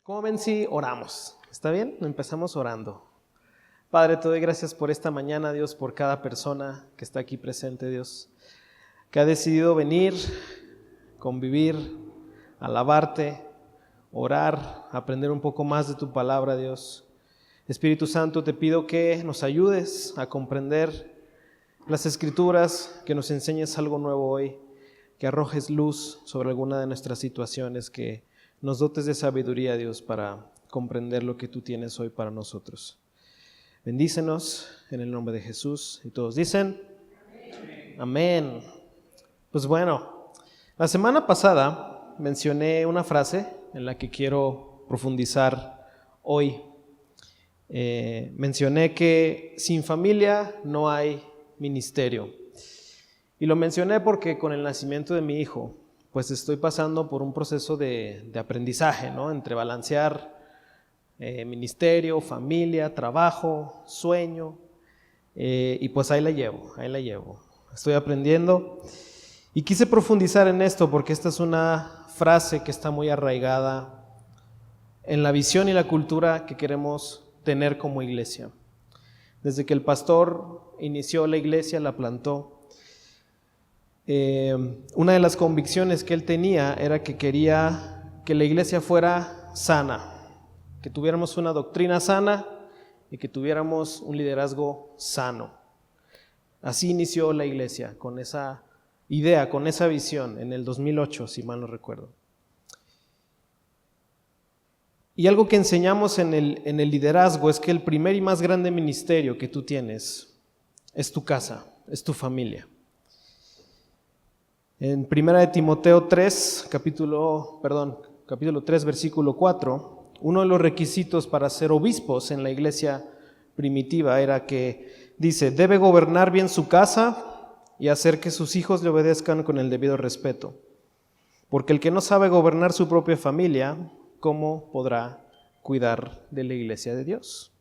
¿Cómo ven si oramos? ¿Está bien? Empezamos orando. Padre, te doy gracias por esta mañana, Dios, por cada persona que está aquí presente, Dios, que ha decidido venir, convivir, alabarte, orar, aprender un poco más de tu palabra, Dios. Espíritu Santo, te pido que nos ayudes a comprender las Escrituras, que nos enseñes algo nuevo hoy, que arrojes luz sobre alguna de nuestras situaciones, que nos dotes de sabiduría, Dios, para comprender lo que tú tienes hoy para nosotros. Bendícenos en el nombre de Jesús. Y todos dicen, amén. Pues bueno, la semana pasada mencioné una frase en la que quiero profundizar hoy. Mencioné que sin familia no hay ministerio. Y lo mencioné porque con el nacimiento de mi hijo, pues estoy pasando por un proceso de aprendizaje, ¿no? Entre balancear ministerio, familia, trabajo, sueño, y pues ahí la llevo. Estoy aprendiendo y quise profundizar en esto porque esta es una frase que está muy arraigada en la visión y la cultura que queremos tener como iglesia. Desde que el pastor inició la iglesia, la plantó, una de las convicciones que él tenía era que quería que la iglesia fuera sana, que tuviéramos una doctrina sana y que tuviéramos un liderazgo sano. Así inició la iglesia, con esa idea, con esa visión, en el 2008, si mal no recuerdo. Y algo que enseñamos en el liderazgo es que el primer y más grande ministerio que tú tienes es tu casa, es tu familia. En 1 Timoteo 3, capítulo 3, versículo 4, uno de los requisitos para ser obispos en la iglesia primitiva era que, dice, debe gobernar bien su casa y hacer que sus hijos le obedezcan con el debido respeto. Porque el que no sabe gobernar su propia familia, ¿cómo podrá cuidar de la iglesia de Dios?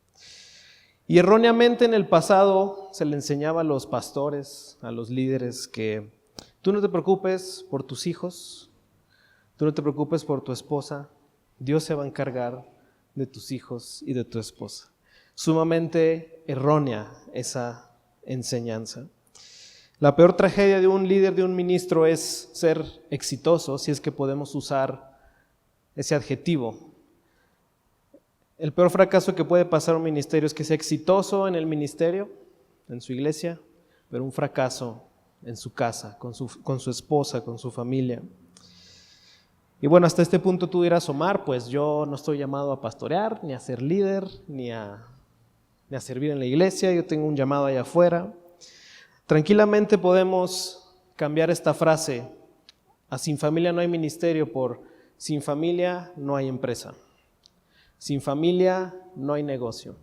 Y erróneamente en el pasado se le enseñaba a los pastores, a los líderes, que tú no te preocupes por tus hijos, tú no te preocupes por tu esposa, Dios se va a encargar de tus hijos y de tu esposa. Sumamente errónea esa enseñanza. La peor tragedia de un líder, de un ministro, es ser exitoso, si es que podemos usar ese adjetivo. El peor fracaso que puede pasar a un ministerio es que sea exitoso en el ministerio, en su iglesia, pero un fracaso en su casa, con su esposa, con su familia. Y bueno, hasta este punto tú dirás, Omar, pues yo no estoy llamado a pastorear, ni a ser líder, ni a servir en la iglesia, yo tengo un llamado allá afuera. Tranquilamente podemos cambiar esta frase a sin familia no hay ministerio por sin familia no hay empresa, sin familia no hay negocio,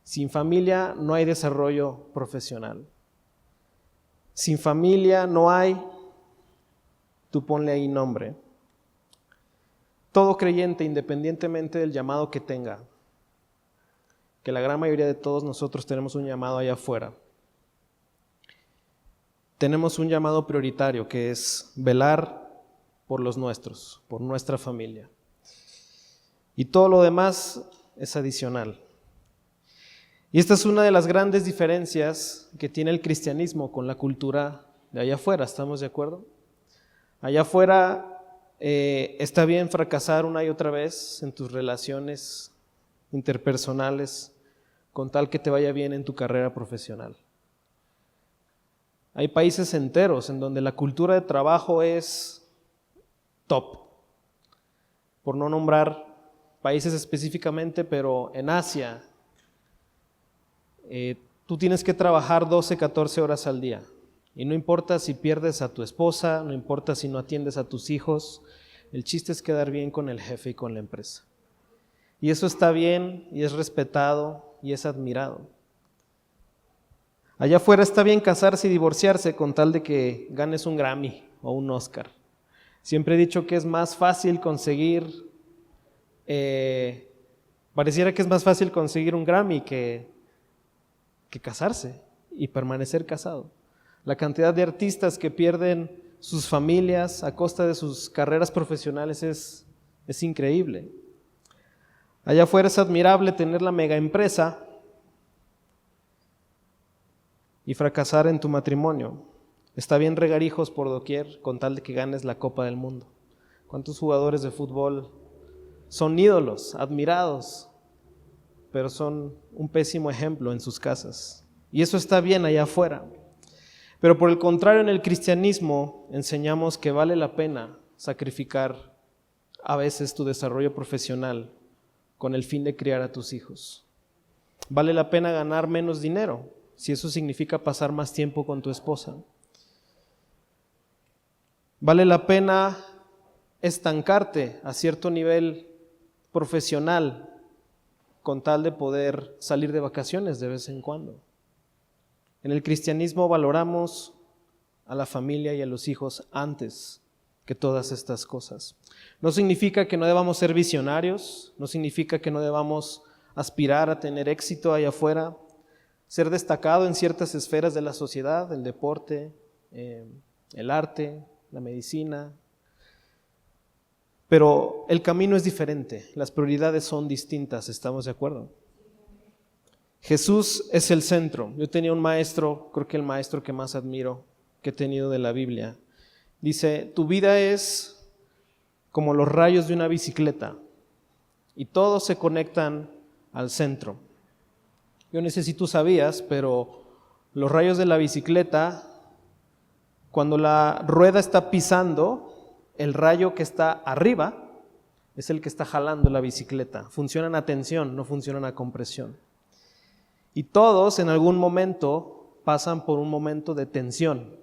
sin familia no hay desarrollo profesional. Sin familia no hay, tú ponle ahí nombre. Todo creyente, independientemente del llamado que tenga, que la gran mayoría de todos nosotros tenemos un llamado allá afuera, tenemos un llamado prioritario que es velar por los nuestros, por nuestra familia. Y todo lo demás es adicional. Y esta es una de las grandes diferencias que tiene el cristianismo con la cultura de allá afuera, ¿estamos de acuerdo? Allá afuera está bien fracasar una y otra vez en tus relaciones interpersonales con tal que te vaya bien en tu carrera profesional. Hay países enteros en donde la cultura de trabajo es top, por no nombrar países específicamente, pero en Asia, tú tienes que trabajar 12, 14 horas al día. Y no importa si pierdes a tu esposa, no importa si no atiendes a tus hijos, el chiste es quedar bien con el jefe y con la empresa. Y eso está bien y es respetado y es admirado. Allá afuera está bien casarse y divorciarse con tal de que ganes un Grammy o un Oscar. Siempre he dicho que es más fácil conseguir, pareciera que es más fácil conseguir un Grammy que casarse y permanecer casado. La cantidad de artistas que pierden sus familias a costa de sus carreras profesionales es increíble. Allá afuera es admirable tener la mega empresa y fracasar en tu matrimonio. Está bien regar hijos por doquier con tal de que ganes la Copa del Mundo. ¿Cuántos jugadores de fútbol son ídolos, admirados, pero son un pésimo ejemplo en sus casas? Y eso está bien allá afuera. Pero por el contrario, en el cristianismo enseñamos que vale la pena sacrificar a veces tu desarrollo profesional con el fin de criar a tus hijos. Vale la pena ganar menos dinero, si eso significa pasar más tiempo con tu esposa. Vale la pena estancarte a cierto nivel profesional con tal de poder salir de vacaciones de vez en cuando. En el cristianismo valoramos a la familia y a los hijos antes que todas estas cosas. No significa que no debamos ser visionarios, no significa que no debamos aspirar a tener éxito allá afuera, ser destacado en ciertas esferas de la sociedad, el deporte, el arte, la medicina. Pero el camino es diferente, las prioridades son distintas, ¿estamos de acuerdo? Jesús es el centro. Yo tenía un maestro, creo que el maestro que más admiro que he tenido de la Biblia. Dice, tu vida es como los rayos de una bicicleta y todos se conectan al centro. Yo no sé si tú sabías, pero los rayos de la bicicleta, cuando la rueda está pisando, el rayo que está arriba es el que está jalando la bicicleta. Funcionan a tensión, no funcionan a compresión. Y todos en algún momento pasan por un momento de tensión.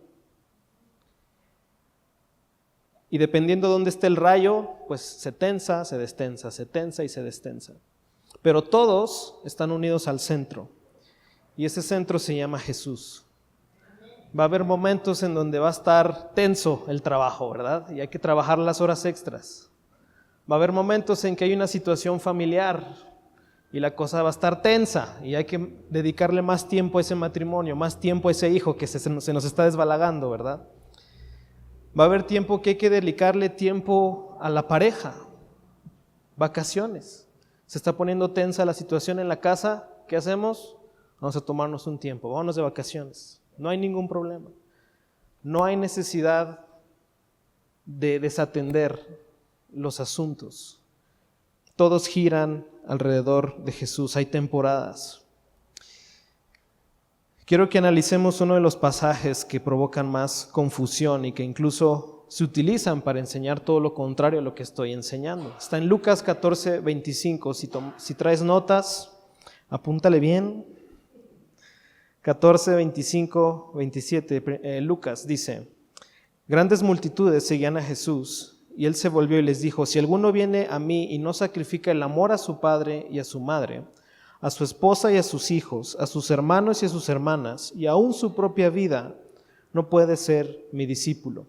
Y dependiendo de dónde esté el rayo, pues se tensa, se destensa, se tensa y se destensa. Pero todos están unidos al centro. Y ese centro se llama Jesús. Va a haber momentos en donde va a estar tenso el trabajo, ¿verdad? Y hay que trabajar las horas extras. Va a haber momentos en que hay una situación familiar y la cosa va a estar tensa y hay que dedicarle más tiempo a ese matrimonio, más tiempo a ese hijo que se nos está desbalagando, ¿verdad? Va a haber tiempo que hay que dedicarle tiempo a la pareja, vacaciones. Se está poniendo tensa la situación en la casa, ¿qué hacemos? Vamos a tomarnos un tiempo, vámonos de vacaciones. No hay ningún problema. No hay necesidad de desatender los asuntos. Todos giran alrededor de Jesús. Hay temporadas. Quiero que analicemos uno de los pasajes que provocan más confusión y que incluso se utilizan para enseñar todo lo contrario a lo que estoy enseñando. Está en Lucas 14:25. Si traes notas, apúntale bien. 14:25, 27. Lucas dice: grandes multitudes seguían a Jesús. Y él se volvió y les dijo, si alguno viene a mí y no sacrifica el amor a su padre y a su madre, a su esposa y a sus hijos, a sus hermanos y a sus hermanas, y aún su propia vida, no puede ser mi discípulo.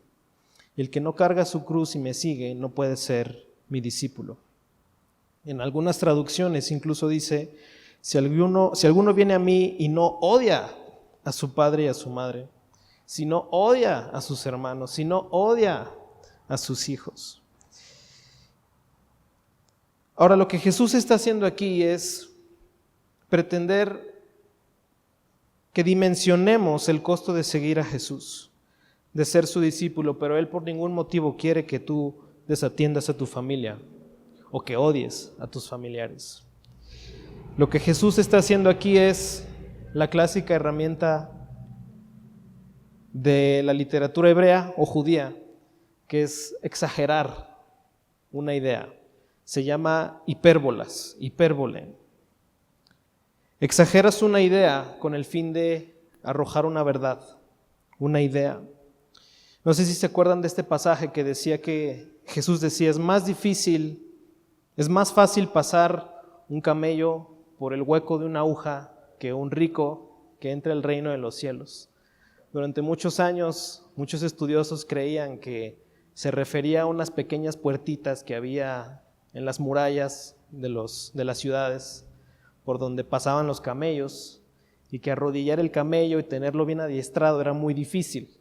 Y el que no carga su cruz y me sigue, no puede ser mi discípulo. En algunas traducciones incluso dice, si alguno viene a mí y no odia a su padre y a su madre, si no odia a sus hermanos, si no odia a sus hijos. Ahora, lo que Jesús está haciendo aquí es pretender que dimensionemos el costo de seguir a Jesús, de ser su discípulo, pero Él por ningún motivo quiere que tú desatiendas a tu familia o que odies a tus familiares. Lo que Jesús está haciendo aquí es la clásica herramienta de la literatura hebrea o judía, que es exagerar una idea. Se llama hipérbole. Exageras una idea con el fin de arrojar una verdad, una idea. No sé si se acuerdan de este pasaje que decía que Jesús decía, es más fácil pasar un camello por el hueco de una aguja que un rico que entre al reino de los cielos. Durante muchos años, muchos estudiosos creían que se refería a unas pequeñas puertitas que había en las murallas de las ciudades por donde pasaban los camellos y que arrodillar el camello y tenerlo bien adiestrado era muy difícil.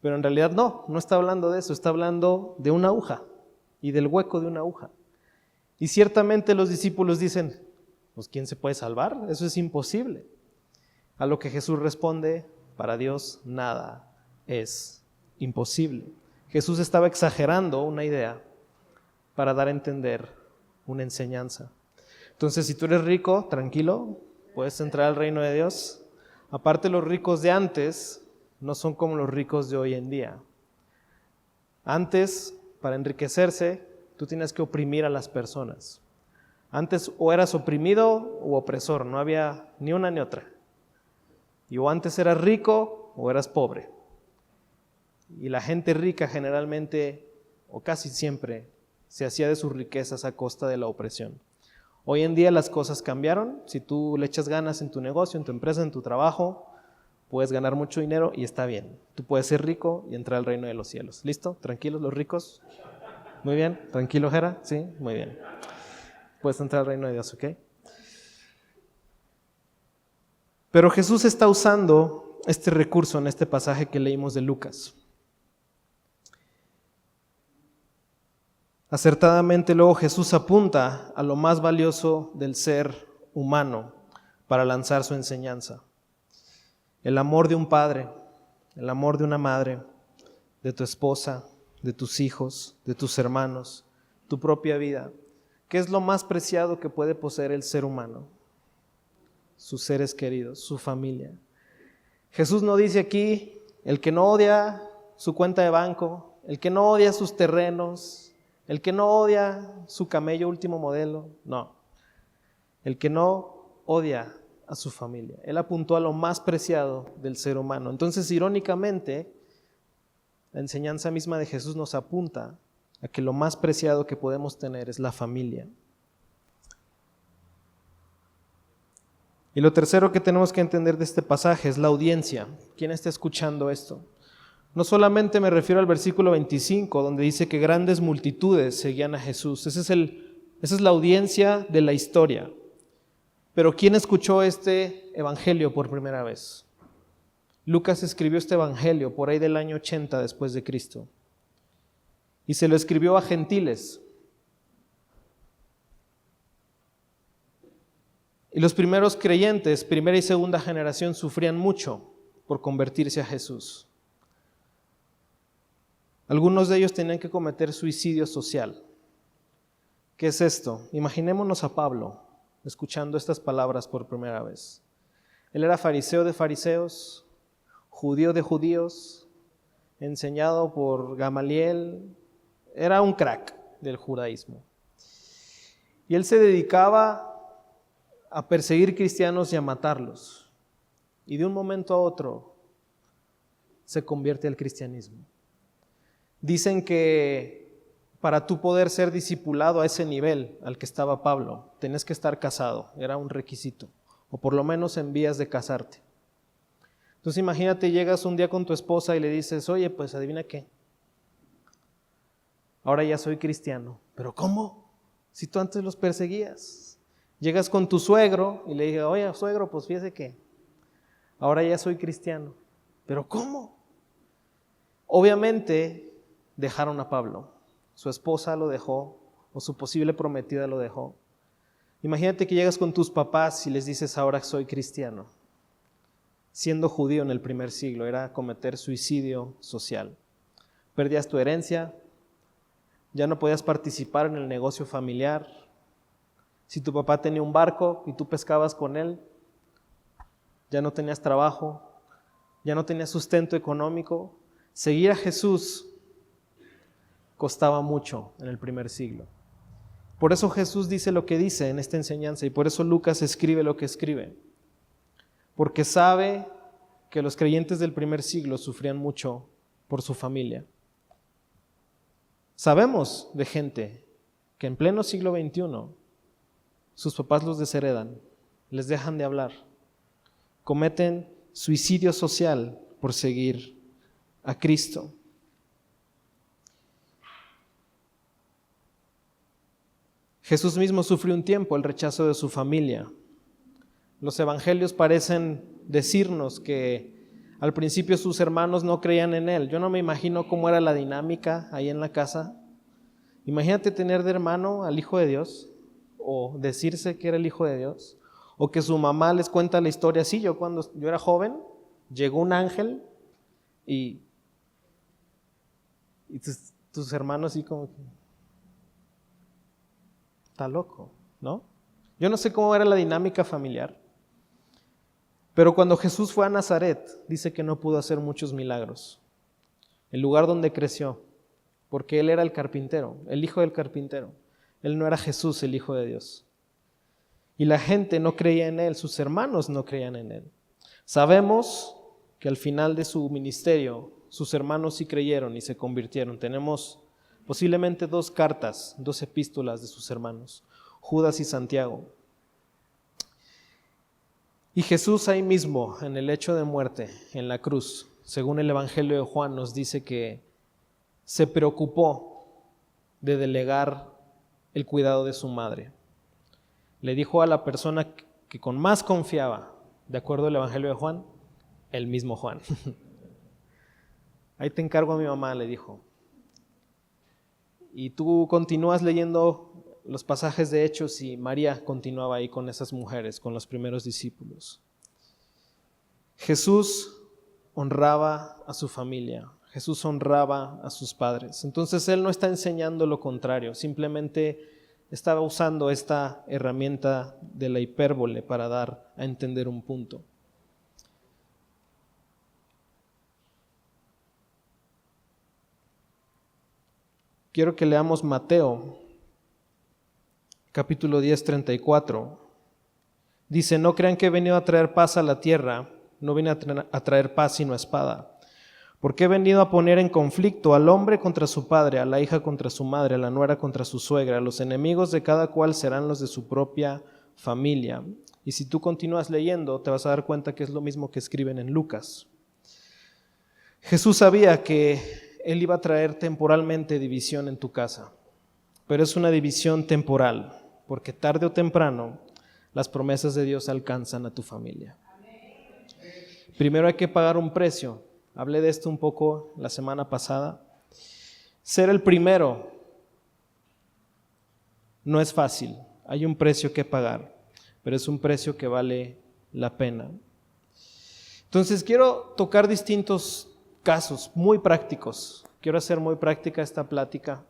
Pero en realidad no está hablando de eso, está hablando de una aguja y del hueco de una aguja. Y ciertamente los discípulos dicen, pues ¿quién se puede salvar? Eso es imposible. A lo que Jesús responde, para Dios nada es imposible. Jesús estaba exagerando una idea para dar a entender una enseñanza. Entonces, si tú eres rico, tranquilo, puedes entrar al reino de Dios. Aparte, los ricos de antes no son como los ricos de hoy en día. Antes, para enriquecerse, tú tienes que oprimir a las personas. Antes o eras oprimido o opresor, no había ni una ni otra. Y o antes eras rico o eras pobre. Y la gente rica generalmente, o casi siempre, se hacía de sus riquezas a costa de la opresión. Hoy en día las cosas cambiaron. Si tú le echas ganas en tu negocio, en tu empresa, en tu trabajo, puedes ganar mucho dinero y está bien. Tú puedes ser rico y entrar al reino de los cielos. ¿Listo? ¿Tranquilos los ricos? Muy bien. ¿Tranquilo, Jera? Sí, muy bien. Puedes entrar al reino de Dios, ¿ok? Pero Jesús está usando este recurso en este pasaje que leímos de Lucas. Acertadamente luego Jesús apunta a lo más valioso del ser humano para lanzar su enseñanza. El amor de un padre, el amor de una madre, de tu esposa, de tus hijos, de tus hermanos, tu propia vida. ¿Qué es lo más preciado que puede poseer el ser humano? Sus seres queridos, su familia. Jesús no dice aquí, el que no odia su cuenta de banco, el que no odia sus terrenos, el que no odia su camello último modelo, no. El que no odia a su familia. Él apuntó a lo más preciado del ser humano. Entonces, irónicamente, la enseñanza misma de Jesús nos apunta a que lo más preciado que podemos tener es la familia. Y lo tercero que tenemos que entender de este pasaje es la audiencia. ¿Quién está escuchando esto? No solamente me refiero al versículo 25, donde dice que grandes multitudes seguían a Jesús. Esa es la audiencia de la historia. Pero ¿quién escuchó este evangelio por primera vez? Lucas escribió este evangelio por ahí del año 80 después de Cristo. Y se lo escribió a gentiles. Y los primeros creyentes, primera y segunda generación, sufrían mucho por convertirse a Jesús. Algunos de ellos tenían que cometer suicidio social. ¿Qué es esto? Imaginémonos a Pablo escuchando estas palabras por primera vez. Él era fariseo de fariseos, judío de judíos, enseñado por Gamaliel. Era un crack del judaísmo. Y él se dedicaba a perseguir cristianos y a matarlos. Y de un momento a otro se convierte al cristianismo. Dicen que para tú poder ser discipulado a ese nivel al que estaba Pablo, tenías que estar casado, era un requisito, o por lo menos en vías de casarte. Entonces imagínate, llegas un día con tu esposa y le dices, oye, pues adivina qué, ahora ya soy cristiano. ¿Pero cómo? Si tú antes los perseguías. Llegas con tu suegro y le dices, oye, suegro, pues fíjese que ahora ya soy cristiano. ¿Pero cómo? Obviamente dejaron a Pablo. Su esposa lo dejó, o su posible prometida lo dejó. Imagínate que llegas con tus papás y les dices, ahora soy cristiano. Siendo judío en el primer siglo, era cometer suicidio social. Perdías tu herencia, ya no podías participar en el negocio familiar. Si tu papá tenía un barco y tú pescabas con él, ya no tenías trabajo, ya no tenías sustento económico. Seguir a Jesús costaba mucho en el primer siglo. Por eso Jesús dice lo que dice en esta enseñanza y por eso Lucas escribe lo que escribe. Porque sabe que los creyentes del primer siglo sufrían mucho por su familia. Sabemos de gente que en pleno siglo XXI sus papás los desheredan, les dejan de hablar, cometen suicidio social por seguir a Cristo. Jesús mismo sufrió un tiempo el rechazo de su familia. Los evangelios parecen decirnos que al principio sus hermanos no creían en él. Yo no me imagino cómo era la dinámica ahí en la casa. Imagínate tener de hermano al Hijo de Dios, o decirse que era el Hijo de Dios, o que su mamá les cuenta la historia así. Yo cuando yo era joven, llegó un ángel y tus hermanos así como que, está loco, ¿no? Yo no sé cómo era la dinámica familiar, pero cuando Jesús fue a Nazaret, dice que no pudo hacer muchos milagros. El lugar donde creció, porque él era el carpintero, el hijo del carpintero. Él no era Jesús, el Hijo de Dios. Y la gente no creía en él, sus hermanos no creían en él. Sabemos que al final de su ministerio, sus hermanos sí creyeron y se convirtieron. Tenemos posiblemente 2 cartas, 2 epístolas de sus hermanos, Judas y Santiago. Y Jesús ahí mismo, en el lecho de muerte, en la cruz, según el Evangelio de Juan, nos dice que se preocupó de delegar el cuidado de su madre. Le dijo a la persona que con más confiaba, de acuerdo al Evangelio de Juan, el mismo Juan. Ahí te encargo a mi mamá, le dijo. Y tú continúas leyendo los pasajes de Hechos y María continuaba ahí con esas mujeres, con los primeros discípulos. Jesús honraba a su familia, Jesús honraba a sus padres. Entonces Él no está enseñando lo contrario, simplemente estaba usando esta herramienta de la hipérbole para dar a entender un punto. Quiero que leamos Mateo, capítulo 10, 34. Dice, no crean que he venido a traer paz a la tierra, no vine a traer paz sino espada. Porque he venido a poner en conflicto al hombre contra su padre, a la hija contra su madre, a la nuera contra su suegra. Los enemigos de cada cual serán los de su propia familia. Y si tú continúas leyendo, te vas a dar cuenta que es lo mismo que escriben en Lucas. Jesús sabía que Él iba a traer temporalmente división en tu casa, pero es una división temporal, porque tarde o temprano las promesas de Dios alcanzan a tu familia. Primero hay que pagar un precio. Hablé de esto un poco la semana pasada. Ser el primero no es fácil. Hay un precio que pagar, pero es un precio que vale la pena. Entonces quiero tocar distintos casos muy prácticos. Quiero hacer muy práctica esta plática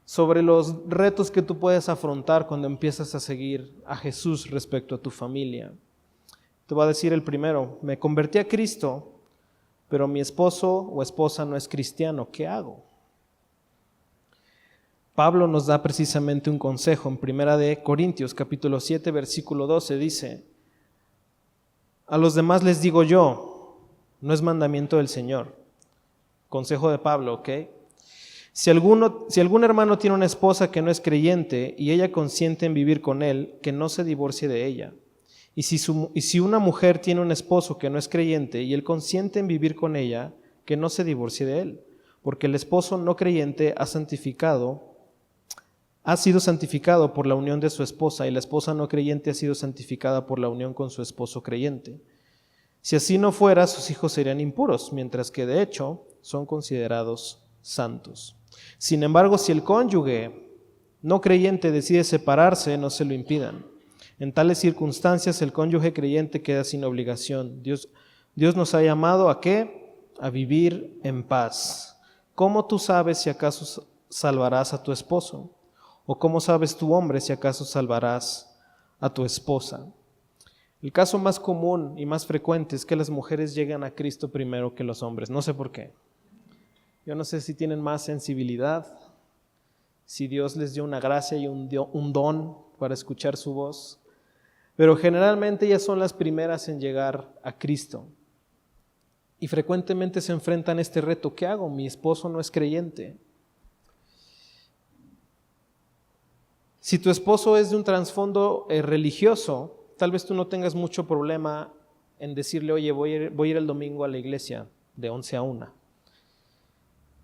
sobre los retos que tú puedes afrontar cuando empiezas a seguir a Jesús respecto a tu familia. Te voy a decir el primero. Me convertí a Cristo, pero mi esposo o esposa no es cristiano. ¿Qué hago? Pablo nos da precisamente un consejo en 1 Corintios capítulo 7 versículo 12. Dice, a los demás les digo yo, no es mandamiento del Señor. Consejo de Pablo, ¿ok? Si algún hermano tiene una esposa que no es creyente y ella consiente en vivir con él, que no se divorcie de ella. Y si una mujer tiene un esposo que no es creyente y él consiente en vivir con ella, que no se divorcie de él, porque el esposo no creyente ha sido santificado por la unión de su esposa y la esposa no creyente ha sido santificada por la unión con su esposo creyente. Si así no fuera, sus hijos serían impuros, mientras que de hecho son considerados santos. Sin embargo, si el cónyuge no creyente decide separarse, no se lo impidan. En tales circunstancias, el cónyuge creyente queda sin obligación. Dios nos ha llamado ¿a qué? A vivir en paz. ¿Cómo tú sabes si acaso salvarás a tu esposo? ¿O cómo sabes tú, hombre, si acaso salvarás a tu esposa? El caso más común y más frecuente es que las mujeres llegan a Cristo primero que los hombres. No sé por qué. Yo no sé si tienen más sensibilidad, si Dios les dio una gracia y un don para escuchar su voz. Pero generalmente ellas son las primeras en llegar a Cristo. Y frecuentemente se enfrentan a este reto. ¿Qué hago? Mi esposo no es creyente. Si tu esposo es de un trasfondo religioso, tal vez tú no tengas mucho problema en decirle, oye, voy a ir el domingo a la iglesia de 11 a 1.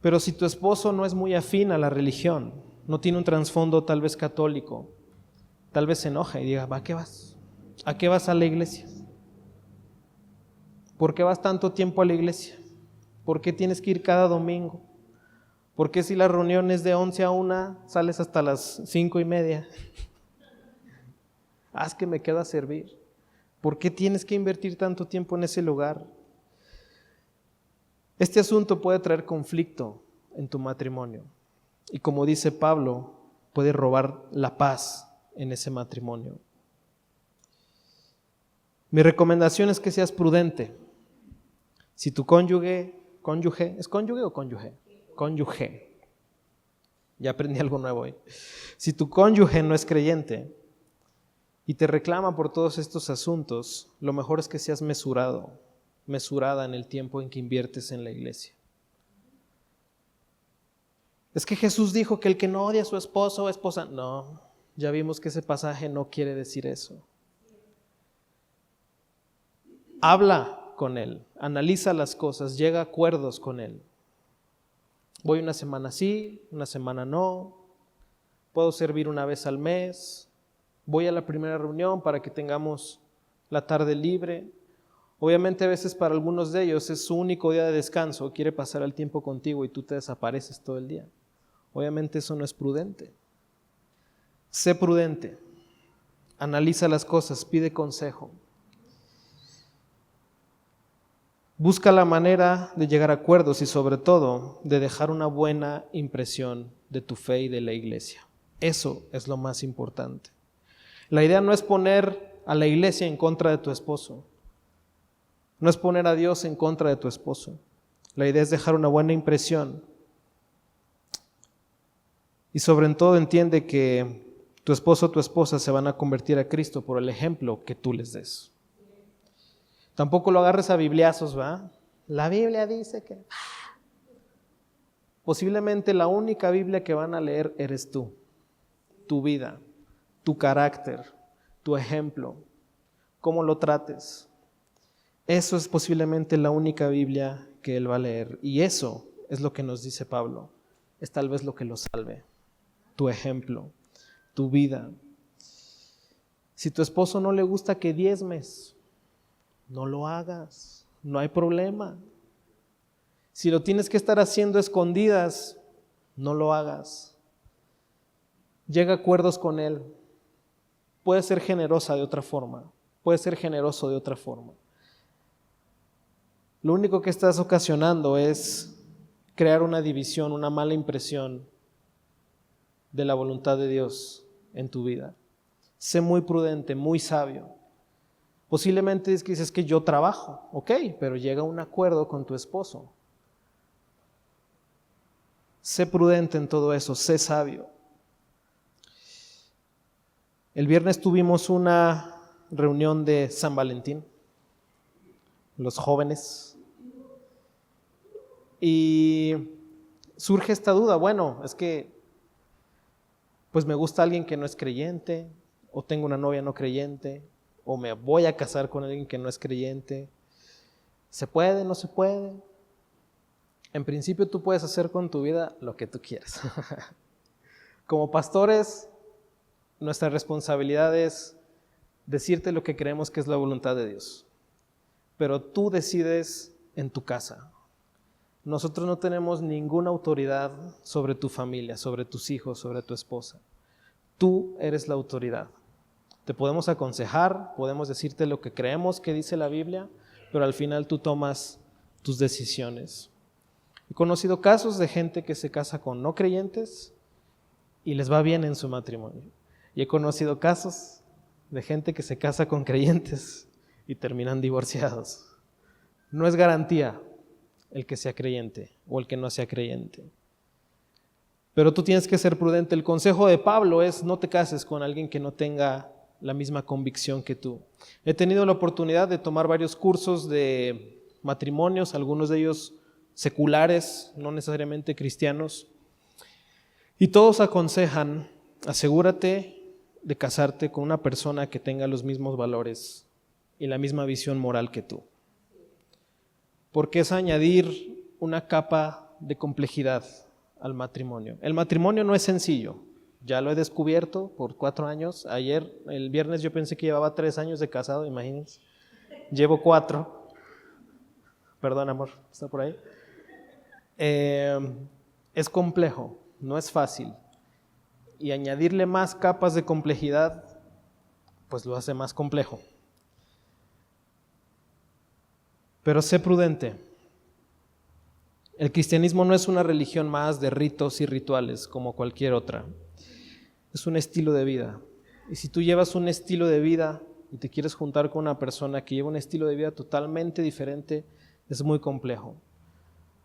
Pero si tu esposo no es muy afín a la religión, no tiene un trasfondo tal vez católico, tal vez se enoja y diga, ¿a qué vas? ¿A qué vas a la iglesia? ¿Por qué vas tanto tiempo a la iglesia? ¿Por qué tienes que ir cada domingo? ¿Por qué si la reunión es de 11 a 1, sales hasta las 5:30? Haz que me queda a servir. ¿Por qué tienes que invertir tanto tiempo en ese lugar? Este asunto puede traer conflicto en tu matrimonio. Y como dice Pablo, puede robar la paz en ese matrimonio. Mi recomendación es que seas prudente. Si tu cónyuge, ¿es cónyuge o cónyuge? Cónyuge. Ya aprendí algo nuevo hoy. Si tu cónyuge no es creyente y te reclama por todos estos asuntos, lo mejor es que seas mesurada en el tiempo en que inviertes en la iglesia. Es que Jesús dijo que el que no odia a su esposo o esposa, no, ya vimos que ese pasaje no quiere decir eso. Habla con él, analiza las cosas, llega a acuerdos con él. Voy una semana sí, una semana no, puedo servir una vez al mes, voy a la primera reunión para que tengamos la tarde libre. Obviamente a veces para algunos de ellos es su único día de descanso, quiere pasar el tiempo contigo y tú te desapareces todo el día. Obviamente eso no es prudente. Sé prudente, analiza las cosas, pide consejo. Busca la manera de llegar a acuerdos y sobre todo de dejar una buena impresión de tu fe y de la iglesia. Eso es lo más importante. La idea no es poner a la iglesia en contra de tu esposo. No es poner a Dios en contra de tu esposo. La idea es dejar una buena impresión. Y sobre todo entiende que tu esposo o tu esposa se van a convertir a Cristo por el ejemplo que tú les des. Tampoco lo agarres a bibliazos, ¿va? La Biblia dice que... Posiblemente la única Biblia que van a leer eres tú. Tu vida, tu carácter, tu ejemplo, cómo lo trates. Eso es posiblemente la única Biblia que él va a leer. Y eso es lo que nos dice Pablo. Es tal vez lo que lo salve. Tu ejemplo, tu vida. Si tu esposo no le gusta que diezmes, no lo hagas. No hay problema. Si lo tienes que estar haciendo a escondidas, no lo hagas. Llega a acuerdos con él. Puede ser generosa de otra forma. Puede ser generoso de otra forma. Lo único que estás ocasionando es crear una división, una mala impresión de la voluntad de Dios en tu vida. Sé muy prudente, muy sabio. Posiblemente dices que yo trabajo, ok, pero llega a un acuerdo con tu esposo. Sé prudente en todo eso, sé sabio. El viernes tuvimos una reunión de San Valentín, los jóvenes, y surge esta duda, bueno, es que pues me gusta alguien que no es creyente, o tengo una novia no creyente, o me voy a casar con alguien que no es creyente. ¿Se puede? ¿No se puede? En principio tú puedes hacer con tu vida lo que tú quieras. Como pastores, nuestra responsabilidad es decirte lo que creemos que es la voluntad de Dios. Pero tú decides en tu casa. Nosotros no tenemos ninguna autoridad sobre tu familia, sobre tus hijos, sobre tu esposa. Tú eres la autoridad. Te podemos aconsejar, podemos decirte lo que creemos que dice la Biblia, pero al final tú tomas tus decisiones. He conocido casos de gente que se casa con no creyentes y les va bien en su matrimonio. Y he conocido casos de gente que se casa con creyentes y terminan divorciados. No es garantía el que sea creyente o el que no sea creyente. Pero tú tienes que ser prudente. El consejo de Pablo es: no te cases con alguien que no tenga la misma convicción que tú. He tenido la oportunidad de tomar varios cursos de matrimonios, algunos de ellos seculares, no necesariamente cristianos, y todos aconsejan: asegúrate de casarte con una persona que tenga los mismos valores y la misma visión moral que tú, porque es añadir una capa de complejidad al matrimonio. El matrimonio no es sencillo, ya lo he descubierto por 4 años. El viernes yo pensé que llevaba 3 años de casado, imagínense. Llevo 4. Perdón, amor, ¿está por ahí? es complejo, no es fácil. Y añadirle más capas de complejidad, pues lo hace más complejo. Pero sé prudente. El cristianismo no es una religión más de ritos y rituales como cualquier otra. Es un estilo de vida. Y si tú llevas un estilo de vida y te quieres juntar con una persona que lleva un estilo de vida totalmente diferente, es muy complejo.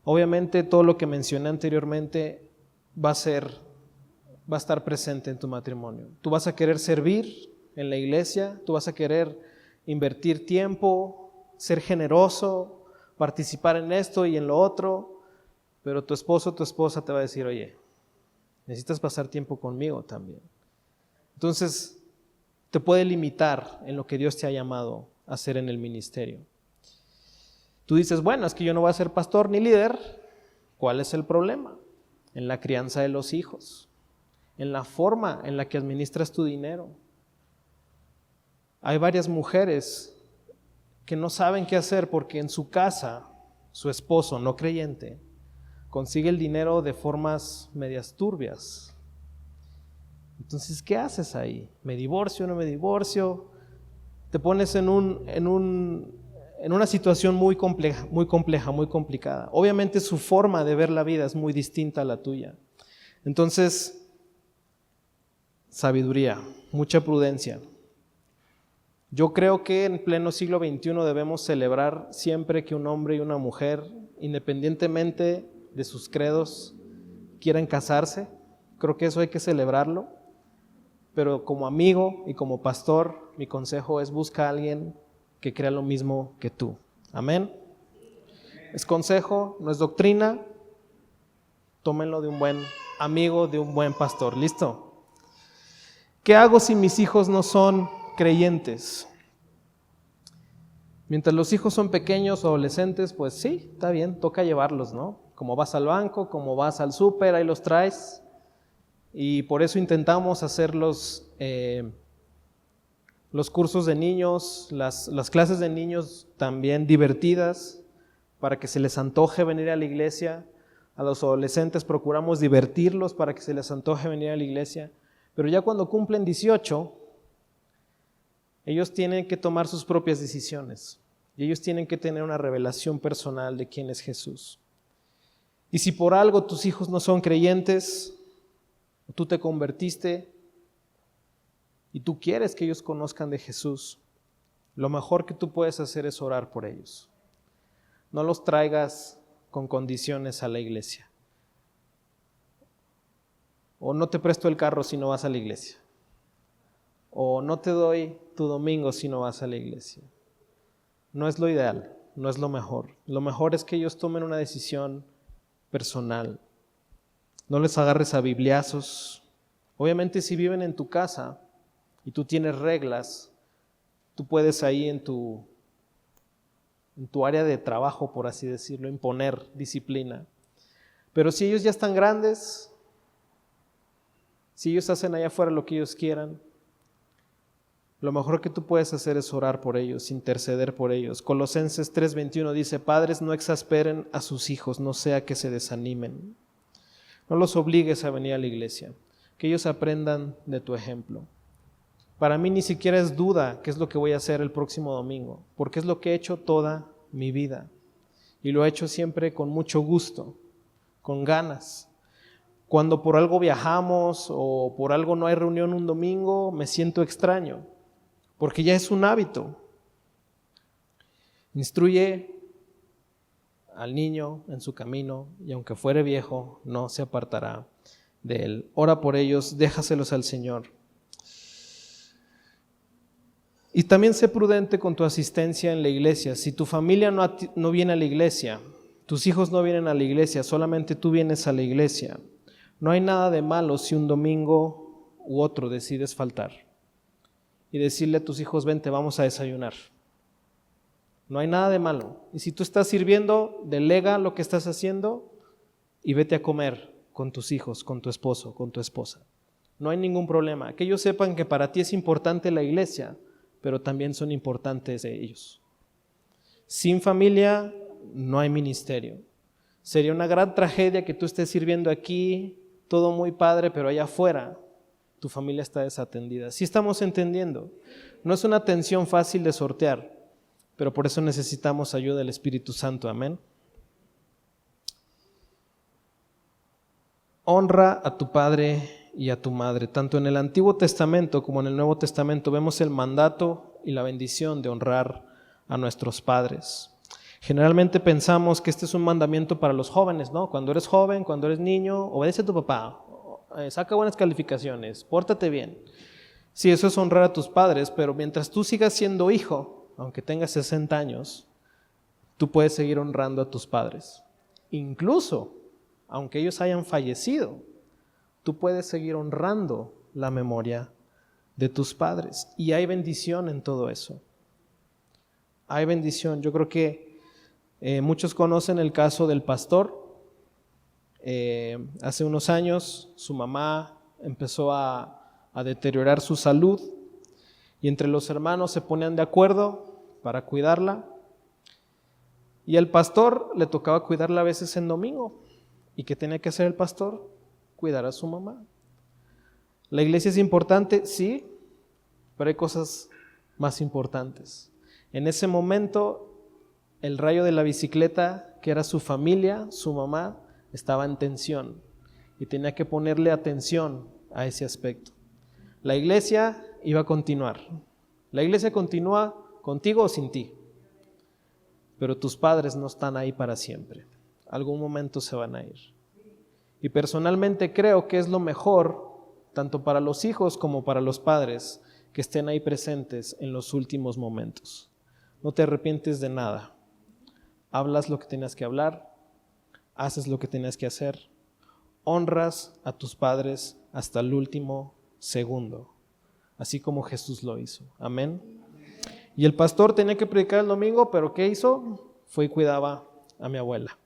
Obviamente todo lo que mencioné anteriormente va a estar presente en tu matrimonio. Tú vas a querer servir en la iglesia, tú vas a querer invertir tiempo, ser generoso, participar en esto y en lo otro, pero tu esposo o tu esposa te va a decir, oye, necesitas pasar tiempo conmigo también. Entonces, te puede limitar en lo que Dios te ha llamado a hacer en el ministerio. Tú dices, bueno, es que yo no voy a ser pastor ni líder. ¿Cuál es el problema? En la crianza de los hijos, en la forma en la que administras tu dinero. Hay varias mujeres que no saben qué hacer porque en su casa, su esposo no creyente, consigue el dinero de formas medias turbias. Entonces, ¿qué haces ahí? ¿Me divorcio o no me divorcio? Te pones en una situación muy compleja, muy complicada. Obviamente su forma de ver la vida es muy distinta a la tuya. Entonces, sabiduría, mucha prudencia. Yo creo que en pleno siglo XXI debemos celebrar siempre que un hombre y una mujer, independientemente de sus credos, quieran casarse. Creo que eso hay que celebrarlo. Pero como amigo y como pastor, mi consejo es busca a alguien que crea lo mismo que tú. Amén. Es consejo, no es doctrina. Tómenlo de un buen amigo, de un buen pastor. ¿Listo? ¿Qué hago si mis hijos no son creyentes? Mientras los hijos son pequeños o adolescentes, pues sí, está bien, toca llevarlos, ¿no? Como vas al banco, como vas al súper, ahí los traes. Y por eso intentamos hacer los cursos de niños, las clases de niños también divertidas, para que se les antoje venir a la iglesia. A los adolescentes procuramos divertirlos para que se les antoje venir a la iglesia. Pero ya cuando cumplen 18, ellos tienen que tomar sus propias decisiones. Y ellos tienen que tener una revelación personal de quién es Jesús. Y si por algo tus hijos no son creyentes, tú te convertiste y tú quieres que ellos conozcan de Jesús, lo mejor que tú puedes hacer es orar por ellos. No los traigas con condiciones a la iglesia. O no te presto el carro si no vas a la iglesia. O no te doy tu domingo si no vas a la iglesia. No es lo ideal, no es lo mejor. Lo mejor es que ellos tomen una decisión personal. No les agarres a bibliazos. Obviamente si viven en tu casa y tú tienes reglas, tú puedes ahí en tu área de trabajo, por así decirlo, imponer disciplina. Pero si ellos ya están grandes, si ellos hacen allá afuera lo que ellos quieran, lo mejor que tú puedes hacer es orar por ellos, interceder por ellos. Colosenses 3:21 dice, padres, no exasperen a sus hijos, no sea que se desanimen. No los obligues a venir a la iglesia, que ellos aprendan de tu ejemplo. Para mí ni siquiera es duda qué es lo que voy a hacer el próximo domingo, porque es lo que he hecho toda mi vida. Y lo he hecho siempre con mucho gusto, con ganas. Cuando por algo viajamos o por algo no hay reunión un domingo, me siento extraño, porque ya es un hábito. Instruye al niño en su camino, y aunque fuere viejo, no se apartará de él. Ora por ellos, déjaselos al Señor. Y también sé prudente con tu asistencia en la iglesia. Si tu familia no viene a la iglesia, tus hijos no vienen a la iglesia, solamente tú vienes a la iglesia, no hay nada de malo si un domingo u otro decides faltar y decirle a tus hijos, vente, vamos a desayunar. No hay nada de malo. Y si tú estás sirviendo, delega lo que estás haciendo y vete a comer con tus hijos, con tu esposo, con tu esposa. No hay ningún problema. Que ellos sepan que para ti es importante la iglesia, pero también son importantes ellos. Sin familia no hay ministerio. Sería una gran tragedia que tú estés sirviendo aquí, todo muy padre, pero allá afuera tu familia está desatendida. Sí estamos entendiendo. No es una tensión fácil de sortear, pero por eso necesitamos ayuda del Espíritu Santo. Amén. Honra a tu padre y a tu madre. Tanto en el Antiguo Testamento como en el Nuevo Testamento vemos el mandato y la bendición de honrar a nuestros padres. Generalmente pensamos que este es un mandamiento para los jóvenes, ¿no? Cuando eres joven, cuando eres niño, obedece a tu papá, saca buenas calificaciones, pórtate bien. Sí, eso es honrar a tus padres, pero mientras tú sigas siendo hijo, aunque tengas 60 años, tú puedes seguir honrando a tus padres. Incluso, aunque ellos hayan fallecido, tú puedes seguir honrando la memoria de tus padres. Y hay bendición en todo eso. Hay bendición. Yo creo que muchos conocen el caso del pastor. Hace unos años su mamá empezó a deteriorar su salud y entre los hermanos se ponían de acuerdo para cuidarla. Y al pastor le tocaba cuidarla a veces en domingo. ¿Y qué tenía que hacer el pastor? Cuidar a su mamá. La iglesia es importante, sí, pero hay cosas más importantes. En ese momento, el rayo de la bicicleta, que era su familia, su mamá, estaba en tensión y tenía que ponerle atención a ese aspecto. La iglesia iba a continuar. La iglesia continúa contigo o sin ti, pero tus padres no están ahí para siempre. Algún momento se van a ir. Y personalmente creo que es lo mejor, tanto para los hijos como para los padres, que estén ahí presentes en los últimos momentos. No te arrepientes de nada. Hablas lo que tenías que hablar, haces lo que tenías que hacer, honras a tus padres hasta el último segundo, así como Jesús lo hizo. Amén. Y el pastor tenía que predicar el domingo, pero ¿qué hizo? Fue y cuidaba a mi abuela.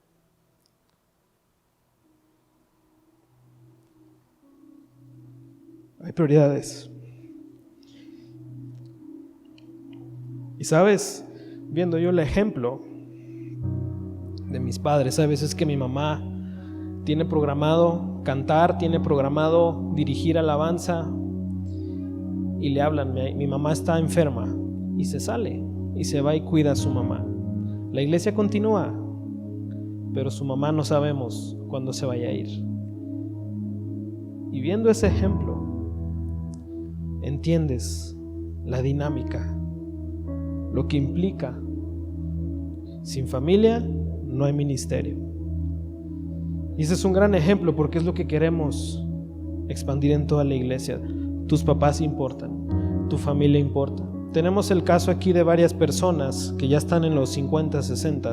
Hay prioridades. Y sabes, viendo yo el ejemplo de mis padres, a veces que mi mamá tiene programado cantar, tiene programado dirigir alabanza y le hablan, mi mamá está enferma y se sale y se va y cuida a su mamá. La iglesia continúa, pero su mamá no sabemos cuándo se vaya a ir. Y viendo ese ejemplo, entiendes la dinámica, lo que implica. Sin familia no hay ministerio. Y ese es un gran ejemplo porque es lo que queremos expandir en toda la iglesia. Tus papás importan, tu familia importa. Tenemos el caso aquí de varias personas que ya están en los 50, 60.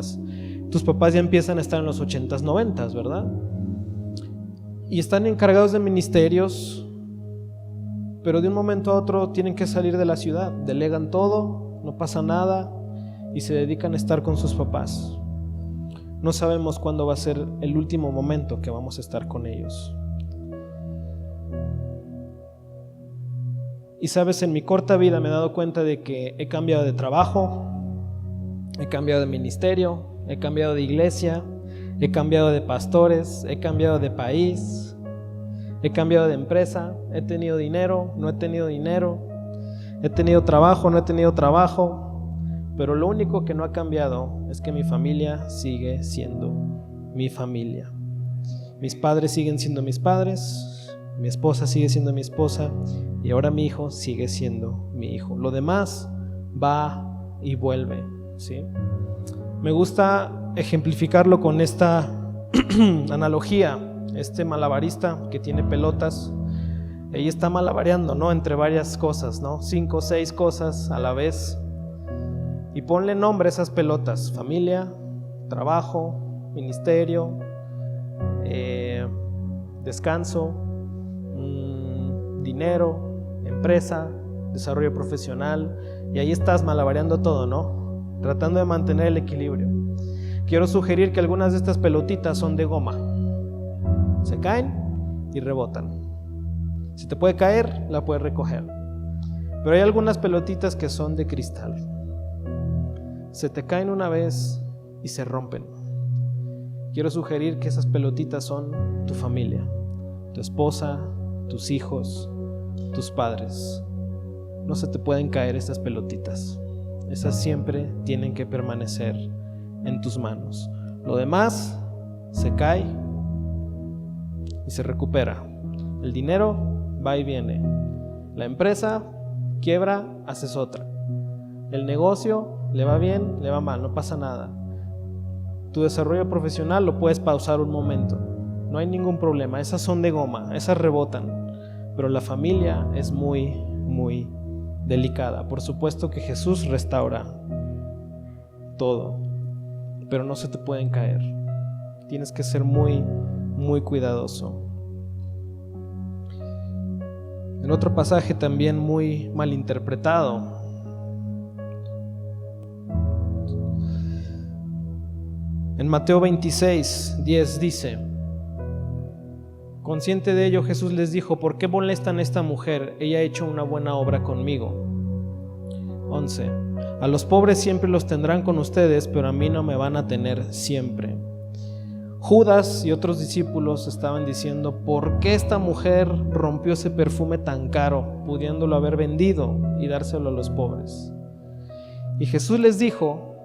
Tus papás ya empiezan a estar en los 80, 90, ¿verdad? Y están encargados de ministerios, pero de un momento a otro tienen que salir de la ciudad, delegan todo, no pasa nada y se dedican a estar con sus papás. No sabemos cuándo va a ser el último momento que vamos a estar con ellos. Y sabes, en mi corta vida me he dado cuenta de que he cambiado de trabajo, he cambiado de ministerio, he cambiado de iglesia, he cambiado de pastores, he cambiado de país, he cambiado de empresa, he tenido dinero, no he tenido dinero, he tenido trabajo, no he tenido trabajo, pero lo único que no ha cambiado es que mi familia sigue siendo mi familia. Mis padres siguen siendo mis padres, mi esposa sigue siendo mi esposa y ahora mi hijo sigue siendo mi hijo. Lo demás va y vuelve, ¿sí? Me gusta ejemplificarlo con esta analogía. Este malabarista que tiene pelotas, ella está malabareando, ¿no? Entre varias cosas, ¿no? 5 o 6 cosas a la vez. Y ponle nombre a esas pelotas: familia, trabajo, ministerio, descanso, dinero, empresa, desarrollo profesional. Y ahí estás malabareando todo, ¿no? Tratando de mantener el equilibrio. Quiero sugerir que algunas de estas pelotitas son de goma. Se caen y rebotan. Si te puede caer, la puedes recoger. Pero hay algunas pelotitas que son de cristal. Se te caen una vez y se rompen. quiero sugerir que esas pelotitas son tu familia, tu esposa, tus hijos, tus padres. No se te pueden caer esas pelotitas. Esas siempre tienen que permanecer en tus manos. Lo demás se cae y se recupera. El dinero va y viene. La empresa quiebra, haces otra. El negocio le va bien, le va mal, no pasa nada. Tu desarrollo profesional lo puedes pausar un momento. No hay ningún problema. Esas son de goma, esas rebotan. Pero la familia es muy, muy delicada. Por supuesto que Jesús restaura todo, pero no se te pueden caer. Tienes que ser muy, muy cuidadoso. En otro pasaje también muy mal interpretado, en Mateo 26:10 dice: consciente de ello, Jesús les dijo: ¿por qué molestan a esta mujer? Ella ha hecho una buena obra conmigo. 11. A los pobres siempre los tendrán con ustedes, pero a mí no me van a tener siempre. Judas y otros discípulos estaban diciendo: ¿por qué esta mujer rompió ese perfume tan caro, pudiéndolo haber vendido y dárselo a los pobres? Y Jesús les dijo,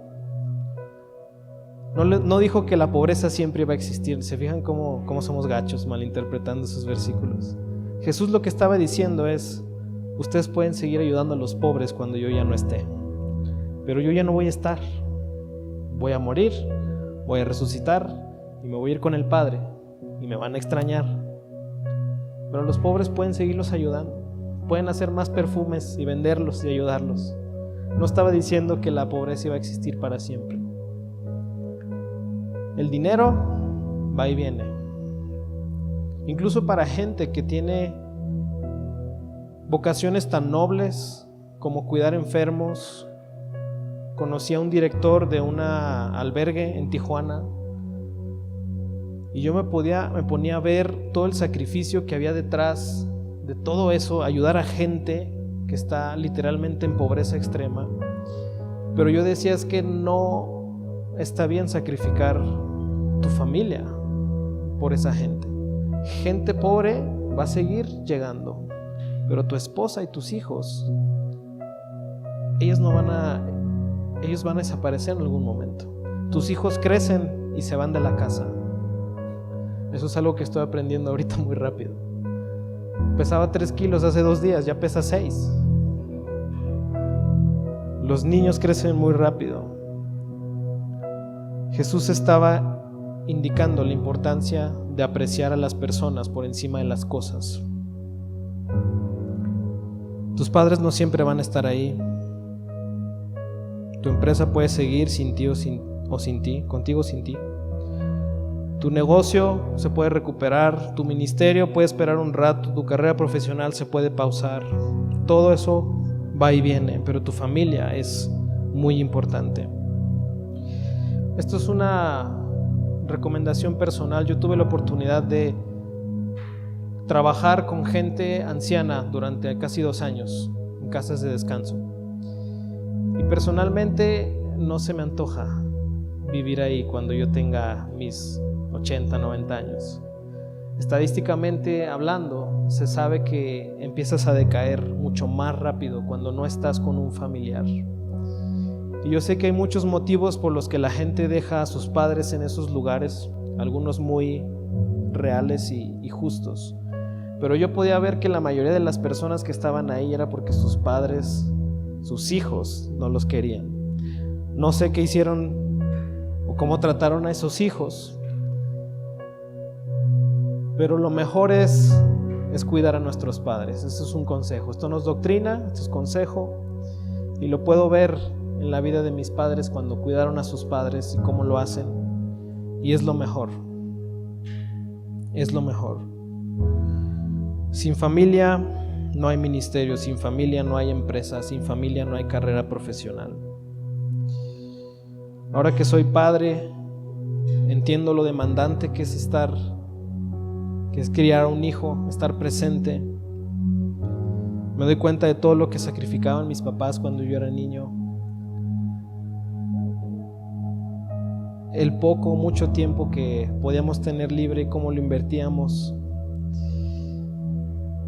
no dijo que la pobreza siempre iba a existir. ¿Se fijan cómo somos gachos malinterpretando esos versículos? Jesús lo que estaba diciendo es: ustedes pueden seguir ayudando a los pobres cuando yo ya no esté, pero yo ya no voy a estar. Voy a morir, voy a resucitar y me voy a ir con el Padre y me van a extrañar. Pero los pobres pueden seguirlos ayudando, pueden hacer más perfumes y venderlos y ayudarlos. No estaba diciendo que la pobreza iba a existir para siempre. El dinero va y viene. Incluso para gente que tiene vocaciones tan nobles como cuidar enfermos. Conocí a un director de una albergue en Tijuana y yo me ponía a ver todo el sacrificio que había detrás de todo eso, ayudar a gente que está literalmente en pobreza extrema. Pero yo decía, es que no está bien sacrificar tu familia por esa gente. Gente pobre va a seguir llegando, pero tu esposa y tus hijos, ellos van a desaparecer en algún momento. Tus hijos crecen y se van de la casa. Eso es algo que estoy aprendiendo ahorita muy rápido. Pesaba 3 kilos hace 2 días, ya pesa 6. Los niños crecen muy rápido. Jesús estaba indicando la importancia de apreciar a las personas por encima de las cosas. Tus padres no siempre van a estar ahí. Tu empresa puede seguir sin ti o sin ti, contigo o sin ti. Tu negocio se puede recuperar, tu ministerio puede esperar un rato, tu carrera profesional se puede pausar. Todo eso va y viene, pero tu familia es muy importante. Esto es una recomendación personal. Yo tuve la oportunidad de trabajar con gente anciana durante casi 2 años en casas de descanso. Y personalmente no se me antoja vivir ahí cuando yo tenga mis 80, 90 años. Estadísticamente hablando, se sabe que empiezas a decaer mucho más rápido cuando no estás con un familiar. Y yo sé que hay muchos motivos por los que la gente deja a sus padres en esos lugares, algunos muy reales y justos. Pero yo podía ver que la mayoría de las personas que estaban ahí era porque sus padres, sus hijos, no los querían. No sé qué hicieron o cómo trataron a esos hijos, pero lo mejor es cuidar a nuestros padres. Eso es un consejo. Esto no es doctrina, esto es consejo. Y lo puedo ver en la vida de mis padres cuando cuidaron a sus padres y cómo lo hacen. Y es lo mejor. Es lo mejor. Sin familia no hay ministerio, sin familia no hay empresa, sin familia no hay carrera profesional. Ahora que soy padre, entiendo lo demandante que es criar a un hijo, estar presente. Me doy cuenta de todo lo que sacrificaban mis papás cuando yo era niño. el poco o mucho tiempo que podíamos tener libre y cómo lo invertíamos.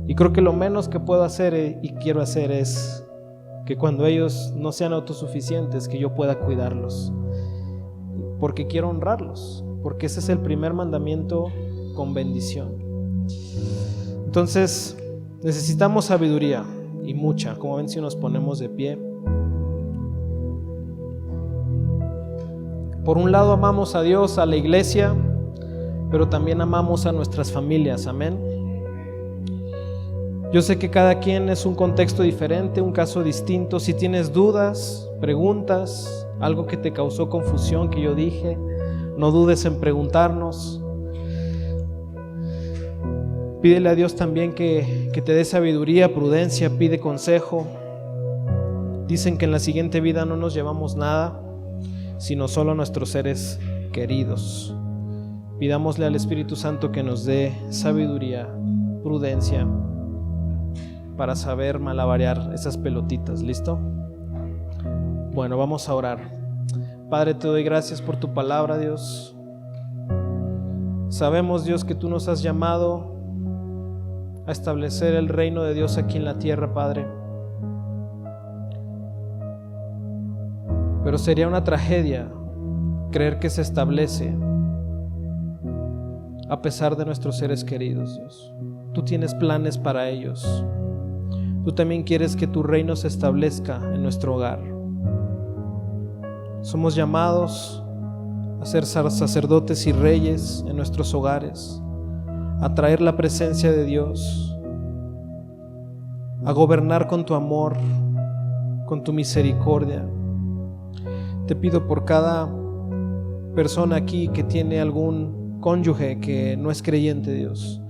Y creo que lo menos que puedo hacer y quiero hacer es que cuando ellos no sean autosuficientes, que yo pueda cuidarlos, porque quiero honrarlos, porque ese es el primer mandamiento con bendición. Entonces necesitamos sabiduría, y mucha. Como ven, si nos ponemos de pie. Por un lado amamos a Dios, a la iglesia, pero también amamos a nuestras familias, amén. Yo sé que cada quien es un contexto diferente, un caso distinto. Si tienes dudas, preguntas, algo que te causó confusión que yo dije, no dudes en preguntarnos. Pídele a Dios también que te dé sabiduría, prudencia, pide consejo. Dicen que en la siguiente vida no nos llevamos nada, sino solo nuestros seres queridos. Pidámosle al Espíritu Santo que nos dé sabiduría, prudencia, para saber malabarear esas pelotitas. ¿Listo? Bueno, vamos a orar. Padre, te doy gracias por tu palabra, Dios. Sabemos, Dios, que tú nos has llamado a establecer el reino de Dios aquí en la tierra, Padre. Pero sería una tragedia creer que se establece a pesar de nuestros seres queridos, Dios. Tú tienes planes para ellos. Tú también quieres que tu reino se establezca en nuestro hogar. Somos llamados a ser sacerdotes y reyes en nuestros hogares, a traer la presencia de Dios, a gobernar con tu amor, con tu misericordia. Te pido por cada persona aquí que tiene algún cónyuge que no es creyente, Dios,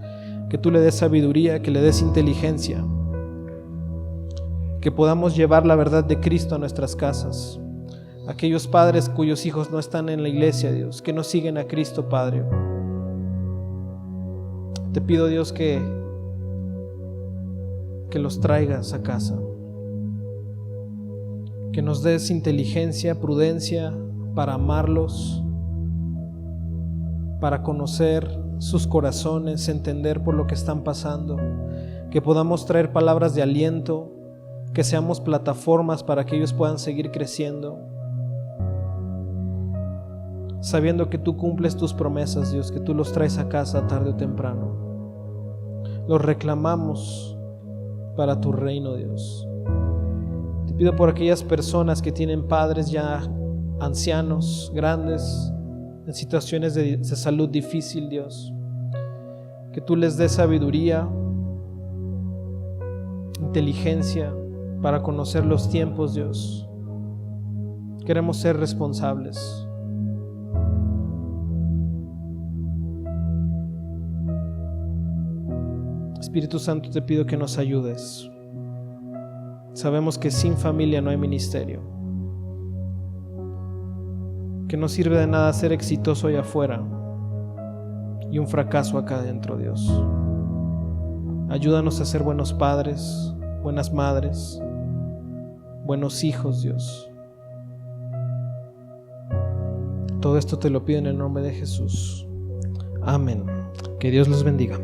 que tú le des sabiduría, que le des inteligencia, que podamos llevar la verdad de Cristo a nuestras casas. Aquellos padres cuyos hijos no están en la iglesia, Dios, que no siguen a Cristo, Padre. Te pido, Dios, que los traigas a casa, que nos des inteligencia, prudencia para amarlos, para conocer sus corazones, entender por lo que están pasando, que podamos traer palabras de aliento, que seamos plataformas para que ellos puedan seguir creciendo, sabiendo que tú cumples tus promesas, Dios, que tú los traes a casa tarde o temprano. Los reclamamos para tu reino, Dios. Te pido por aquellas personas que tienen padres ya ancianos, grandes, en situaciones de salud difícil, Dios, que tú les des sabiduría, inteligencia para conocer los tiempos, Dios. Queremos ser responsables. Espíritu Santo, te pido que nos ayudes. Sabemos que sin familia no hay ministerio, que no sirve de nada ser exitoso allá afuera y un fracaso acá adentro, Dios. Ayúdanos a ser buenos padres, buenas madres, buenos hijos, Dios. Todo esto te lo pido en el nombre de Jesús. Amén. Que Dios los bendiga.